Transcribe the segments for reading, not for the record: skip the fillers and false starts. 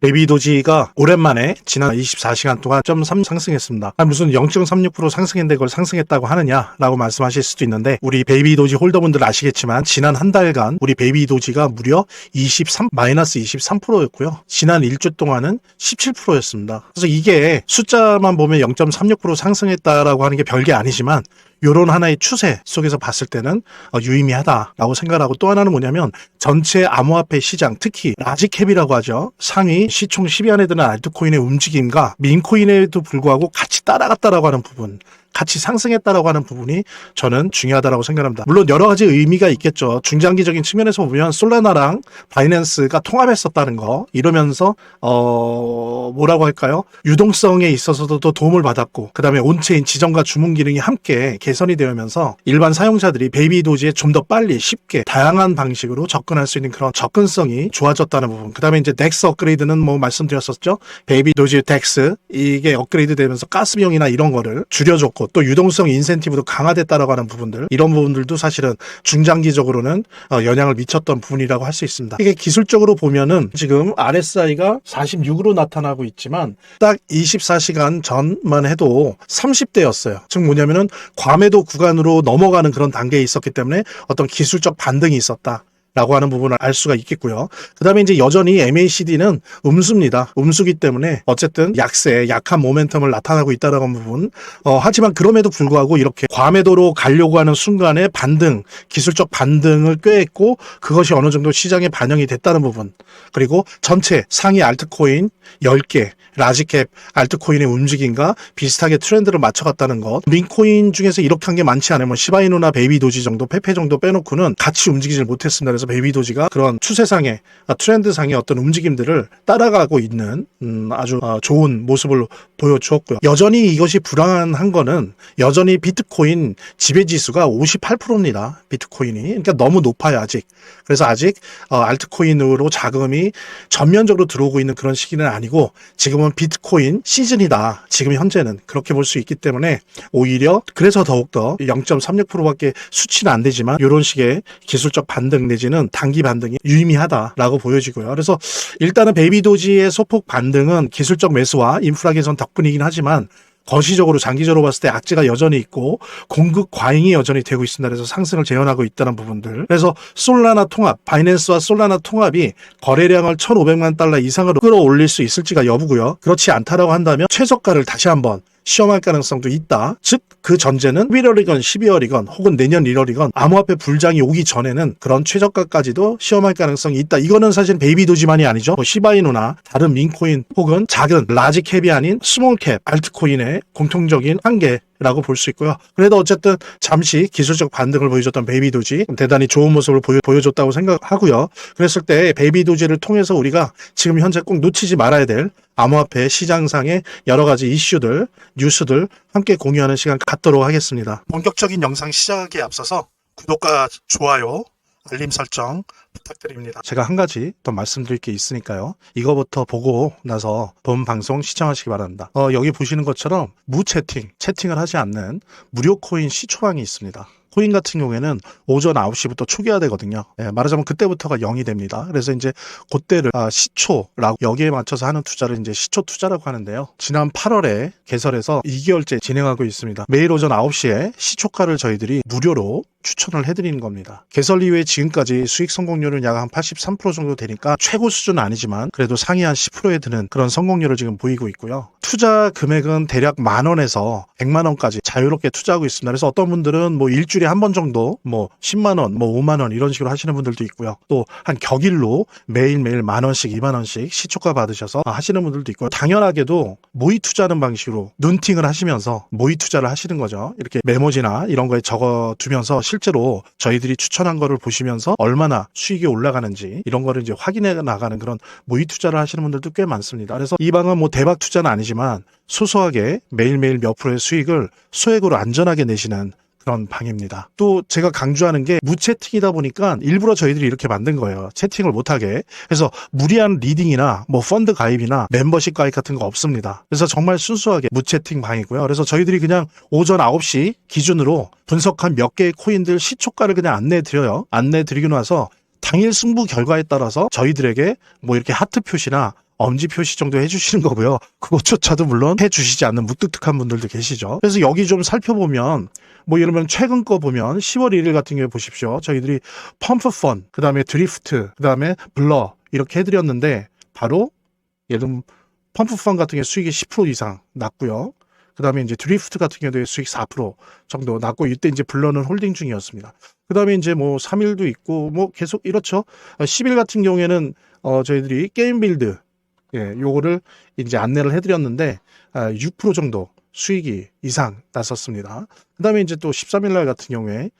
베이비도지가 오랜만에 지난 24시간 동안 0.3 상승했습니다. 무슨 0.36% 상승했는데 그걸 상승했다고 하느냐라고 말씀하실 수도 있는데, 우리 베이비도지 홀더분들 아시겠지만 지난 한 달간 우리 베이비도지가 무려 마이너스 23%였고요. 지난 일주 동안은 17%였습니다. 그래서 이게 숫자만 보면 0.36% 상승했다라고 하는 게 별게 아니지만 요런 하나의 추세 속에서 봤을 때는 유의미하다라고 생각하고, 또 하나는 뭐냐면 전체 암호화폐 시장, 특히 라지캡이라고 하죠. 상위 시총 10위 안에 드는 알트코인의 움직임과 민코인에도 불구하고 같이 따라갔다라고 하는 부분, 같이 상승했다라고 하는 부분이 저는 중요하다라고 생각합니다. 물론 여러 가지 의미가 있겠죠. 중장기적인 측면에서 보면 솔라나랑 바이낸스가 통합했었다는 거, 이러면서 뭐라고 할까요? 유동성에 있어서도 또 도움을 받았고, 그 다음에 온체인 지정과 주문 기능이 함께 개선이 되면서 일반 사용자들이 베이비도지에 좀 더 빨리 쉽게 다양한 방식으로 접근할 수 있는 그런 접근성이 좋아졌다는 부분, 그 다음에 이제 덱스 업그레이드는 뭐 말씀드렸었죠. 베이비도지 덱스 이게 업그레이드 되면서 가스 비용이나 이런 거를 줄여줬고, 또 유동성 인센티브도 강화됐다라고 하는 부분들, 이런 부분들도 사실은 중장기적으로는 영향을 미쳤던 부분이라고 할 수 있습니다. 이게 기술적으로 보면은 지금 RSI가 46으로 나타나고 있지만 딱 24시간 전만 해도 30대였어요. 즉 뭐냐면은 과매도 구간으로 넘어가는 그런 단계에 있었기 때문에 어떤 기술적 반등이 있었다 라고 하는 부분을 알 수가 있겠고요. 그 다음에 이제 여전히 MACD는 음수입니다. 음수기 때문에 어쨌든 약한 모멘텀을 나타나고 있다라고 하는 부분. 하지만 그럼에도 불구하고 이렇게 과매도로 가려고 하는 순간에 반등, 기술적 반등을 꾀했고, 그것이 어느 정도 시장에 반영이 됐다는 부분. 그리고 전체 상위 알트코인 10개, 라지캡 알트코인의 움직임과 비슷하게 트렌드를 맞춰갔다는 것. 민코인 중에서 이렇게 한 게 많지 않아요. 뭐 시바이누나 베이비도지 정도, 페페 정도 빼놓고는 같이 움직이질 못했습니다. 그래서 베이비도지가 그런 추세상의 트렌드상의 어떤 움직임들을 따라가고 있는 아주 좋은 모습을 보여주었고요. 여전히 이것이 불안한 거는 여전히 비트코인 지배지수가 58%입니다. 비트코인이. 그러니까 너무 높아요, 아직. 그래서 아직 알트코인으로 자금이 전면적으로 들어오고 있는 그런 시기는 아니고, 지금은 비트코인 시즌이다. 지금 현재는 그렇게 볼 수 있기 때문에 오히려 그래서 더욱더 0.36%밖에 수치는 안 되지만 이런 식의 기술적 반등 내지는 단기 반등이 유의미하다라고 보여지고요. 그래서 일단은 베이비도지의 소폭 반등은 기술적 매수와 인프라 개선 덕분이긴 하지만 거시적으로 장기적으로 봤을 때 악재가 여전히 있고 공급 과잉이 여전히 되고 있습니다. 그래서 상승을 재현하고 있다는 부분들. 그래서 솔라나 통합, 바이낸스와 솔라나 통합이 거래량을 1,500만 달러 이상으로 끌어올릴 수 있을지가 여부고요. 그렇지 않다라고 한다면 최저가를 다시 한번 시험할 가능성도 있다. 즉 그 전제는 11월이건 12월이건 혹은 내년 1월이건 암호화폐 불장이 오기 전에는 그런 최저가까지도 시험할 가능성이 있다. 이거는 사실 베이비도지만이 아니죠. 시바이누나 다른 민코인 혹은 작은 라지캡이 아닌 스몰캡 알트코인의 공통적인 한계라고 볼 수 있고요. 그래도 어쨌든 잠시 기술적 반등을 보여줬던 베이비도지 대단히 좋은 모습을 보여줬다고 생각하고요. 그랬을 때 베이비도지를 통해서 우리가 지금 현재 꼭 놓치지 말아야 될 암호화폐 시장상의 여러 가지 이슈들, 뉴스들 함께 공유하는 시간 갖도록 하겠습니다. 본격적인 영상 시작하기에 앞서서 구독과 좋아요, 알림 설정 부탁드립니다. 제가 한 가지 더 말씀드릴 게 있으니까요. 이거부터 보고 나서 본 방송 시청하시기 바랍니다. 여기 보시는 것처럼 채팅을 하지 않는 무료 코인 시초방이 있습니다. 코인 같은 경우에는 오전 9시부터 초기화되거든요. 말하자면 그때부터가 0이 됩니다. 그래서 이제 그때를 시초라고 여기에 맞춰서 하는 투자를 이제 시초 투자라고 하는데요. 지난 8월에 개설해서 2개월째 진행하고 있습니다. 매일 오전 9시에 시초가를 저희들이 무료로 추천을 해드리는 겁니다. 개설 이후에 지금까지 수익 성공률은 약 한 83% 정도 되니까 최고 수준은 아니지만 그래도 상위 한 10%에 드는 그런 성공률을 지금 보이고 있고요. 투자 금액은 대략 10,000원에서 10,000원까지 자유롭게 투자하고 있습니다. 그래서 어떤 분들은 뭐 일주일에 한 번 정도 뭐 10만원, 뭐 5만원 이런 식으로 하시는 분들도 있고요. 또 한 격일로 매일매일 10,000원씩, 20,000원씩 시초가 받으셔서 하시는 분들도 있고요. 당연하게도 모의 투자하는 방식으로 눈팅을 하시면서 모의 투자를 하시는 거죠. 이렇게 메모지나 이런 거에 적어 두면서 실제로 저희들이 추천한 거를 보시면서 얼마나 수익이 올라가는지 이런 거를 이제 확인해 나가는 그런 모의 투자를 하시는 분들도 꽤 많습니다. 그래서 이 방은 뭐 대박 투자는 아니지만 소소하게 매일매일 몇 프로의 수익을 소액으로 안전하게 내시는 그런 방입니다. 또 제가 강조하는 게 무채팅이다 보니까 일부러 저희들이 이렇게 만든 거예요. 채팅을 못하게. 그래서 무리한 리딩이나 뭐 펀드 가입이나 멤버십 가입 같은 거 없습니다. 그래서 정말 순수하게 무채팅 방이고요. 그래서 저희들이 그냥 오전 9시 기준으로 분석한 몇 개의 코인들 시초가를 그냥 안내드려요. 안내드리고 나서 당일 승부 결과에 따라서 저희들에게 뭐 이렇게 하트 표시나 엄지 표시 정도 해주시는 거고요. 그것조차도 물론 해주시지 않는 무뚝뚝한 분들도 계시죠. 그래서 여기 좀 살펴보면 뭐 예를 들면 최근 거 보면 10월 1일 같은 경우에 보십시오. 저희들이 펌프펀, 그 다음에 드리프트, 그 다음에 블러 이렇게 해드렸는데 바로 예를 들면 펌프펀 같은 경우에 수익이 10% 이상 났고요. 그 다음에 이제 드리프트 같은 경우에 수익 4% 정도 났고, 이때 이제 블러는 홀딩 중이었습니다. 그 다음에 이제 뭐 3일도 있고 뭐 계속 이렇죠. 10일 같은 경우에는 저희들이 게임 빌드, 요거를 이제 안내를 해드렸는데 6% 정도 수익이 이상 났었습니다. 그 다음에 이제 또 13일 날 같은 경우에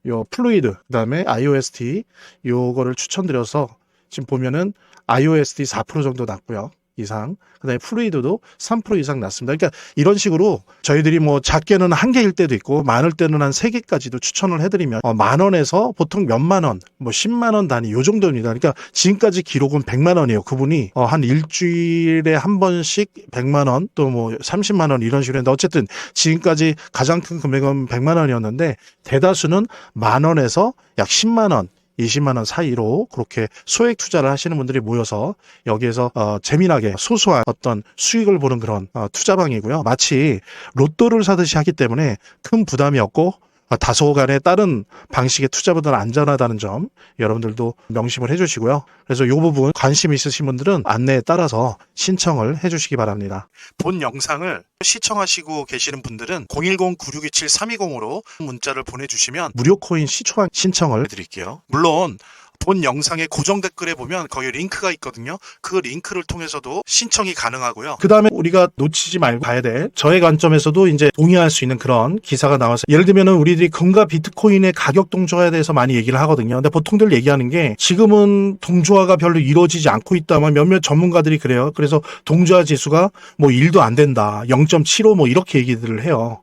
요 플루이드, 그 다음에 IOST 요거를 추천드려서 지금 보면은 IOST 4% 정도 났고요. 이상. 그 다음에 플루이드도 3% 이상 났습니다. 그러니까 이런 식으로 저희들이 뭐 작게는 1개일 때도 있고 많을 때는 한 3개까지도 추천을 해드리면 10,000원에서 보통 몇만 원, 뭐 10만 원 단위 요 정도입니다. 그러니까 지금까지 기록은 100만 원이에요. 그분이 한 일주일에 한 번씩 100만 원 또 뭐 30만 원 이런 식으로 했는데, 어쨌든 지금까지 가장 큰 금액은 100만 원이었는데 대다수는 10,000원에서 약 10만 원 20만 원 사이로 그렇게 소액 투자를 하시는 분들이 모여서 여기에서 재미나게 소소한 어떤 수익을 보는 그런 투자방이고요. 마치 로또를 사듯이 하기 때문에 큰 부담이 없고 다소간의 다른 방식의 투자보다는 안전하다는 점 여러분들도 명심을 해주시고요. 그래서 이 부분 관심 있으신 분들은 안내에 따라서 신청을 해주시기 바랍니다. 본 영상을 시청하시고 계시는 분들은 010-9627-320으로 문자를 보내주시면 무료 코인 시초한 신청을 해드릴게요. 물론 본 영상의 고정 댓글에 보면 거기 링크가 있거든요. 그 링크를 통해서도 신청이 가능하고요. 그 다음에 우리가 놓치지 말고 봐야 될, 저의 관점에서도 이제 동의할 수 있는 그런 기사가 나와서, 예를 들면은 우리들이 금과 비트코인의 가격 동조화에 대해서 많이 얘기를 하거든요. 근데 보통들 얘기하는 게 지금은 동조화가 별로 이루어지지 않고 있다만 몇몇 전문가들이 그래요. 그래서 동조화 지수가 뭐 1도 안 된다, 0.75 뭐 이렇게 얘기들을 해요.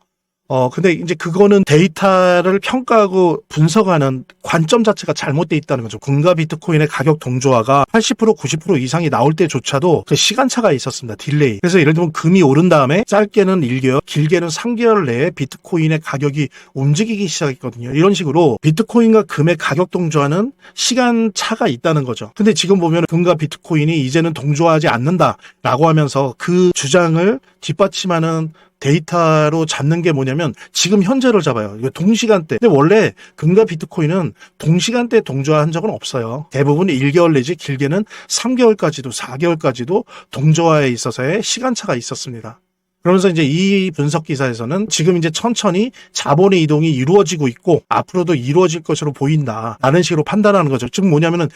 근데 이제 그거는 데이터를 평가하고 분석하는 관점 자체가 잘못돼 있다는 거죠. 금과 비트코인의 가격 동조화가 80% 90% 이상이 나올 때조차도 그 시간차가 있었습니다. 딜레이. 그래서 예를 들면 금이 오른 다음에 짧게는 1개월, 길게는 3개월 내에 비트코인의 가격이 움직이기 시작했거든요. 이런 식으로 비트코인과 금의 가격 동조화는 시간차가 있다는 거죠. 근데 지금 보면 금과 비트코인이 이제는 동조화하지 않는다라고 하면서 그 주장을 뒷받침하는 데이터로 잡는 게 뭐냐면 지금 현재를 잡아요. 이거 동시간대. 근데 원래 금과 비트코인은 동시간대에 동조화한 적은 없어요. 대부분 1개월 내지 길게는 3개월까지도 4개월까지도 동조화에 있어서의 시간차가 있었습니다. 그러면서 이제 이 분석 기사에서는 지금 이제 천천히 자본의 이동이 이루어지고 있고 앞으로도 이루어질 것으로 보인다 라는 식으로 판단하는 거죠. 즉 뭐냐면은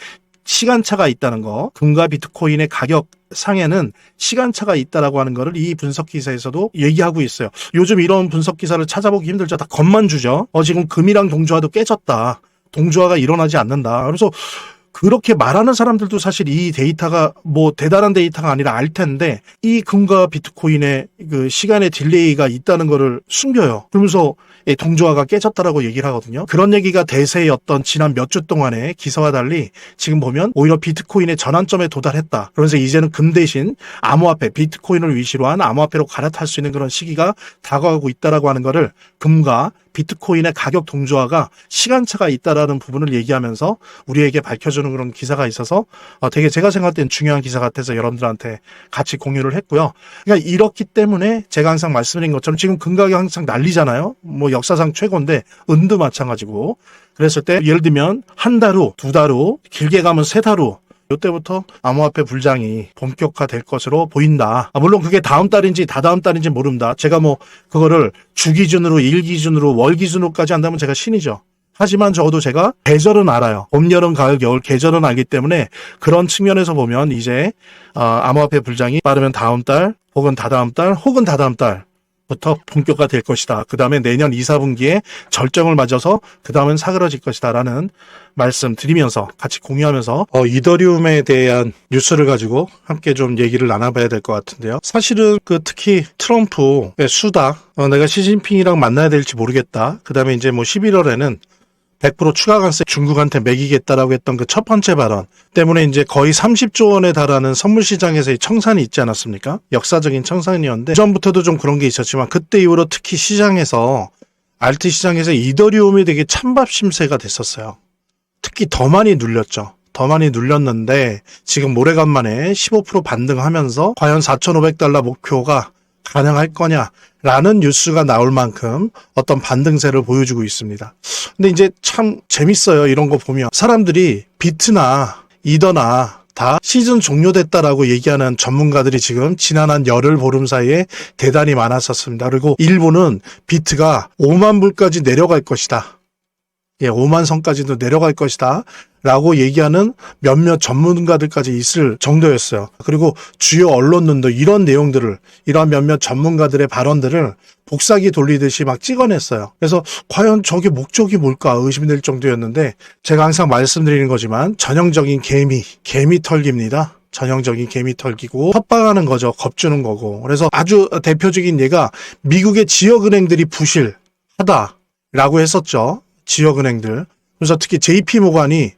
시간차가 있다는 거, 금과 비트코인의 가격 상에는 시간차가 있다라고 하는 거를 이 분석 기사에서도 얘기하고 있어요. 요즘 이런 분석 기사를 찾아보기 힘들죠. 다 겁만 주죠. 지금 금이랑 동조화도 깨졌다, 동조화가 일어나지 않는다. 그래서 그렇게 말하는 사람들도 사실 이 데이터가 뭐 대단한 데이터가 아니라 알 텐데 이 금과 비트코인의 그 시간의 딜레이가 있다는 거를 숨겨요. 그러면서 동조화가 깨졌다라고 얘기를 하거든요. 그런 얘기가 대세였던 지난 몇 주 동안의 기사와 달리 지금 보면 오히려 비트코인의 전환점에 도달했다. 그러면서 이제는 금 대신 암호화폐, 비트코인을 위시로 한 암호화폐로 갈아탈 수 있는 그런 시기가 다가오고 있다라고 하는 거를, 금과 비트코인의 가격 동조화가 시간차가 있다라는 부분을 얘기하면서 우리에게 밝혀주는 그런 기사가 있어서 되게 제가 생각할 땐 중요한 기사 같아서 여러분들한테 같이 공유를 했고요. 그러니까 이렇기 때문에 제가 항상 말씀드린 것처럼 지금 금 가격 항상 난리잖아요. 뭐 역사상 최고인데 은도 마찬가지고. 그랬을 때 예를 들면 한 달 후, 두 달 후, 길게 가면 세 달 후, 이때부터 암호화폐 불장이 본격화될 것으로 보인다. 물론 그게 다음 달인지 다다음 달인지 모릅니다. 제가 뭐 그거를 주 기준으로, 일 기준으로, 월 기준으로까지 한다면 제가 신이죠. 하지만 적어도 제가 계절은 알아요. 봄, 여름, 가을, 겨울 계절은 알기 때문에 그런 측면에서 보면 이제 암호화폐 불장이 빠르면 다음 달 혹은 다다음 달 혹은 다다음 달부터 본격화될 것이다. 그 다음에 내년 2, 4분기에 절정을 맞아서 그 다음엔 사그러질 것이다 라는 말씀 드리면서 같이 공유하면서 이더리움에 대한 뉴스를 가지고 함께 좀 얘기를 나눠봐야 될 것 같은데요. 사실은 특히 트럼프의 수다, 내가 시진핑이랑 만나야 될지 모르겠다. 그 다음에 이제 뭐 11월에는 100% 추가 관세 중국한테 매기겠다라고 했던 그 첫 번째 발언 때문에 이제 거의 30조 원에 달하는 선물 시장에서의 청산이 있지 않았습니까? 역사적인 청산이었는데 그전부터도 좀 그런 게 있었지만 그때 이후로 특히 시장에서 알트 시장에서 이더리움이 되게 찬밥 심세가 됐었어요. 특히 더 많이 눌렸죠. 더 많이 눌렸는데 지금 오래간만에 15% 반등하면서 과연 4,500달러 목표가 가능할 거냐라는 뉴스가 나올 만큼 어떤 반등세를 보여주고 있습니다. 근데 이제 참 재밌어요. 이런 거 보면 사람들이 비트나 이더나 다 시즌 종료됐다라고 얘기하는 전문가들이 지금 지난 한 열흘 보름 사이에 대단히 많았었습니다. 그리고 일부는 비트가 5만 불까지 내려갈 것이다. 5만 선까지도 내려갈 것이다. 라고 얘기하는 몇몇 전문가들까지 있을 정도였어요. 그리고 주요 언론들도 이런 내용들을, 이러한 몇몇 전문가들의 발언들을 복사기 돌리듯이 막 찍어냈어요. 그래서 과연 저게 목적이 뭘까 의심될 정도였는데, 제가 항상 말씀드리는 거지만 전형적인 개미 털기입니다. 전형적인 개미 털기고 협박하는 거죠. 겁주는 거고. 그래서 아주 대표적인 예가 미국의 지역은행들이 부실하다라고 했었죠. 지역은행들. 그래서 특히 JP모간의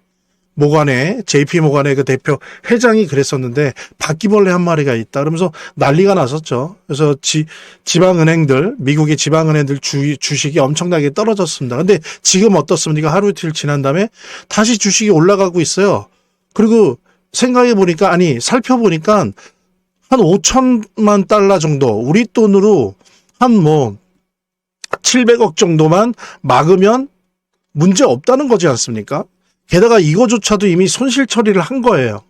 그 대표 회장이 그랬었는데 바퀴벌레 한 마리가 있다 그러면서 난리가 났었죠. 그래서 지방은행들, 미국의 지방은행들 주식이 엄청나게 떨어졌습니다. 근데 지금 어떻습니까? 하루 이틀 지난 다음에 다시 주식이 올라가고 있어요. 그리고 생각해보니까, 살펴보니까 한 5천만 달러 정도, 우리 돈으로 한 700억 정도만 막으면 문제 없다는 거지 않습니까? 게다가 이거조차도 이미 손실 처리를 한 거예요.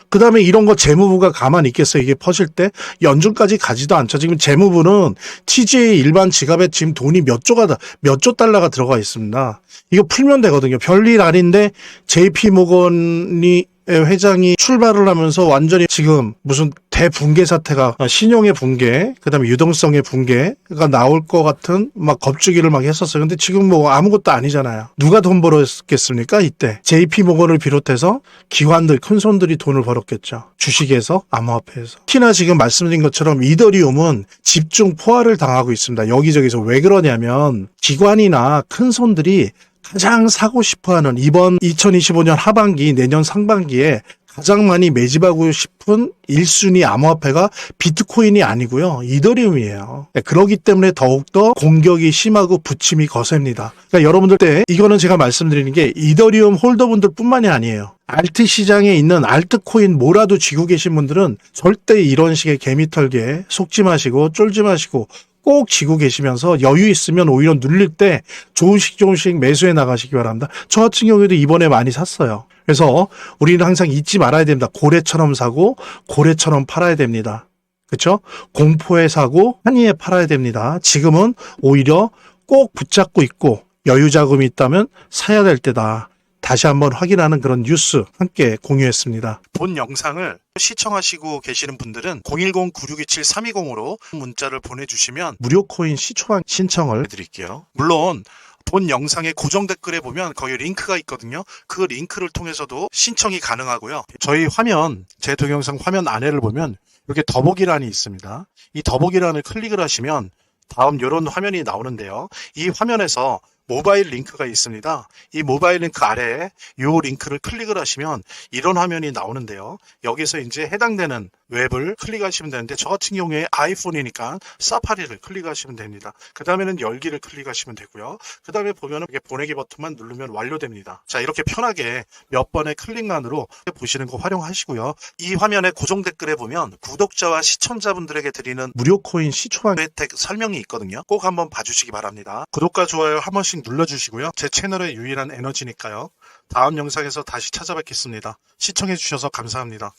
그 다음에 이런 거 재무부가 가만히 있겠어요? 이게 퍼질 때 연준까지 가지도 않죠. 지금 재무부는 TGA 일반 지갑에 지금 돈이 몇 조 달러가 들어가 있습니다. 이거 풀면 되거든요. 별일 아닌데 JP모건이 회장이 출발을 하면서 완전히 지금 무슨 대붕괴 사태가, 신용의 붕괴, 그다음에 유동성의 붕괴가 나올 것 같은 막 겁주기를 막 했었어요. 근데 지금 아무것도 아니잖아요. 누가 돈 벌었겠습니까? 이때 JP모건을 비롯해서 기관들, 큰 손들이 돈을 벌었겠죠. 주식에서, 암호화폐에서. 특히나 지금 말씀드린 것처럼 이더리움은 집중 포화를 당하고 있습니다. 여기저기서. 왜 그러냐면 기관이나 큰 손들이 가장 사고 싶어하는 이번 2025년 하반기, 내년 상반기에 가장 많이 매집하고 싶은 1순위 암호화폐가 비트코인이 아니고요. 이더리움이에요. 그렇기 때문에 더욱더 공격이 심하고 부침이 거셉니다. 그러니까 여러분들 때 이거는 제가 말씀드리는 게 이더리움 홀더분들 뿐만이 아니에요. 알트 시장에 있는 알트코인 뭐라도 쥐고 계신 분들은 절대 이런 식의 개미털기에 속지 마시고 쫄지 마시고 꼭 쥐고 계시면서 여유 있으면 오히려 눌릴 때 조금씩 매수해 나가시기 바랍니다. 저 같은 경우에도 이번에 많이 샀어요. 그래서 우리는 항상 잊지 말아야 됩니다. 고래처럼 사고 고래처럼 팔아야 됩니다. 그렇죠? 공포에 사고 한이에 팔아야 됩니다. 지금은 오히려 꼭 붙잡고 있고 여유 자금이 있다면 사야 될 때다. 다시 한번 확인하는 그런 뉴스 함께 공유했습니다. 본 영상을 시청하시고 계시는 분들은 010-9627-320으로 문자를 보내주시면 무료 코인 시초방 신청을 해드릴게요. 물론 본 영상의 고정 댓글에 보면 거기 링크가 있거든요. 그 링크를 통해서도 신청이 가능하고요. 저희 화면, 제 동영상 화면 안에를 보면 이렇게 더보기란이 있습니다. 이 더보기란을 클릭을 하시면 다음 이런 화면이 나오는데요. 이 화면에서 모바일 링크가 있습니다. 이 모바일 링크 아래에 이 링크를 클릭을 하시면 이런 화면이 나오는데요. 여기서 이제 해당되는 웹을 클릭하시면 되는데 저 같은 경우에 아이폰이니까 사파리를 클릭하시면 됩니다. 그 다음에는 열기를 클릭하시면 되고요. 그 다음에 보면은 이렇게 보내기 버튼만 누르면 완료됩니다. 자, 이렇게 편하게 몇 번의 클릭만으로 보시는 거 활용하시고요. 이 화면의 고정 댓글에 보면 구독자와 시청자분들에게 드리는 무료 코인 시초방 혜택 설명이 있거든요. 꼭 한번 봐주시기 바랍니다. 구독과 좋아요 한 번씩 눌러주시고요. 제 채널의 유일한 에너지니까요. 다음 영상에서 다시 찾아뵙겠습니다. 시청해주셔서 감사합니다.